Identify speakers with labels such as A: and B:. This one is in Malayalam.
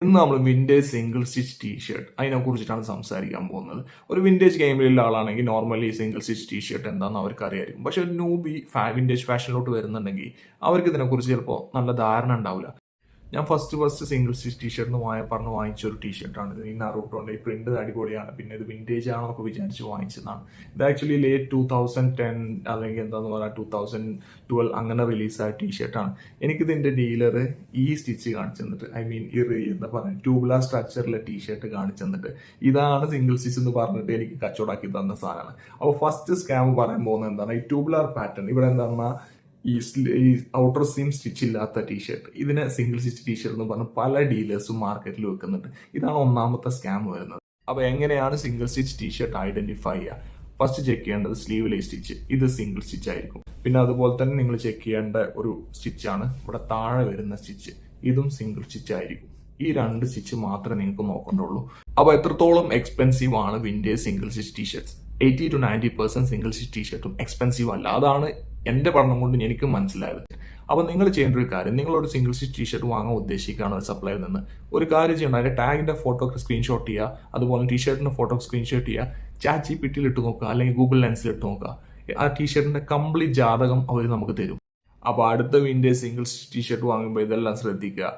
A: ഇന്ന് നമ്മൾ വിൻറ്റേജ് സിംഗിൾ സ്റ്റിച്ച് ടീഷർട്ട് അതിനെക്കുറിച്ചിട്ടാണ് സംസാരിക്കാൻ പോകുന്നത്. ഒരു വിൻറ്റേജ് ഗെയിമിലുള്ള ആളാണെങ്കിൽ നോർമലി സിംഗിൾ സ്റ്റിച്ച് ടീഷർട്ട് എന്താണെന്ന് അവർക്ക് അറിയായിരിക്കും. പക്ഷെ ഒരു ന്യൂബി വിൻറ്റേജ് ഫാഷനിലോട്ട് വരുന്നുണ്ടെങ്കിൽ അവർക്ക് ഇതിനെക്കുറിച്ച് ചിലപ്പോൾ നല്ല ധാരണ ഉണ്ടാവില്ല. ഞാൻ ഫസ്റ്റ് സിംഗിൾ സ്റ്റിച്ച് ടീഷർട്ട് പറഞ്ഞ് വാങ്ങിച്ച ഒരു ടീഷർട്ടാണ് ഇത്. ഈ നറൂട്ടോൻ്റെ ഈ പ്രിന്റ് അടിപൊളിയാണ്, പിന്നെ ഇത് വിൻറ്റേജ് ആണെന്നൊക്കെ വിചാരിച്ച് വാങ്ങിച്ചതാണ്. ഇത് ആക്ച്വലി ലേറ്റ് 2010 അല്ലെങ്കിൽ എന്താന്ന് പറയുക 2012 അങ്ങനെ റിലീസായ ടീഷർട്ടാണ്. എനിക്കിതിൻ്റെ ഡീലർ ഈ സ്റ്റിച്ച് കാണിച്ചു തന്നിട്ട്, എന്താ പറയുക, ട്യൂബുലാർ സ്ട്രക്ചറിലെ ടീഷർട്ട് കാണിച്ചു തന്നിട്ട് ഇതാണ് സിംഗിൾ സ്റ്റിച്ച് എന്ന് പറഞ്ഞിട്ട് എനിക്ക് കച്ചവടാക്കി തന്ന സാധനമാണ്. അപ്പോൾ ഫസ്റ്റ് സ്കാം പറയാൻ പോകുന്നത് എന്താണ്, ഈ ട്യൂബുലാർ പാറ്റേൺ ഇവിടെ എന്താണ്, ഈ ഔട്ടർ സീം സ്റ്റിച്ച് ഇല്ലാത്ത ടീഷർട്ട്, ഇതിനെ സിംഗിൾ സ്റ്റിച്ച് ടീഷർട്ട് എന്ന് പറഞ്ഞ് പല ഡീലേഴ്സും മാർക്കറ്റിൽ വെക്കുന്നുണ്ട്. ഇതാണ് ഒന്നാമത്തെ സ്കാം വരുന്നത്. അപ്പോൾ എങ്ങനെയാണ് സിംഗിൾ സ്റ്റിച്ച് ടീഷർട്ട് ഐഡന്റിഫൈ ചെയ്യുക? ഫസ്റ്റ് ചെക്ക് ചെയ്യേണ്ടത് സ്ലീവിലെ സ്റ്റിച്ച്, ഇത് സിംഗിൾ സ്റ്റിച്ച് ആയിരിക്കും. പിന്നെ അതുപോലെ തന്നെ നിങ്ങൾ ചെക്ക് ചെയ്യേണ്ട ഒരു സ്റ്റിച്ചാണ് ഇവിടെ താഴെ വരുന്ന സ്റ്റിച്ച്, ഇതും സിംഗിൾ സ്റ്റിച്ച് ആയിരിക്കും. ഈ രണ്ട് സ്റ്റിച്ച് മാത്രമേ നിങ്ങൾക്ക് നോക്കേണ്ടുള്ളൂ. അപ്പോൾ എത്രത്തോളം എക്സ്പെൻസീവ് ആണ് vintage single stitch T shirts? 80 to 90% single stitch ടീഷർട്ടും എക്സ്പെൻസീവ് അല്ല. അതാണ് എൻ്റെ പഠനം കൊണ്ട് എനിക്ക് മനസ്സിലായത്. അപ്പോൾ നിങ്ങൾ ചെയ്യേണ്ട ഒരു കാര്യം, നിങ്ങളൊരു സിംഗിൾ സ്റ്റിച്ച് ടീഷർട്ട് വാങ്ങാൻ ഉദ്ദേശിക്കുകയാണ് ഒരു സപ്ലൈയിൽ നിന്ന്, ഒരു കാര്യം ചെയ്യണം, അതിൻ്റെ ടാഗിൻ്റെ ഫോട്ടോ സ്ക്രീൻഷോട്ട് ചെയ്യുക, അതുപോലെ ടീഷർട്ടിൻ്റെ ഫോട്ടോ സ്ക്രീൻഷോട്ട് ചെയ്യുക, ChatGPT ഇട്ട് നോക്കുക, അല്ലെങ്കിൽ ഗൂഗിൾ ലെൻസിൽ ഇട്ട് നോക്കുക. ആ ടീഷർട്ടിൻ്റെ കംപ്ലീറ്റ് ജാതകം അവർ നമുക്ക് തരും. അപ്പോൾ അടുത്ത വിൻറ്റേജ് സിംഗിൾ സ്റ്റിച്ച് ടീഷർട്ട് വാങ്ങുമ്പോൾ ഇതെല്ലാം ശ്രദ്ധിക്കുക.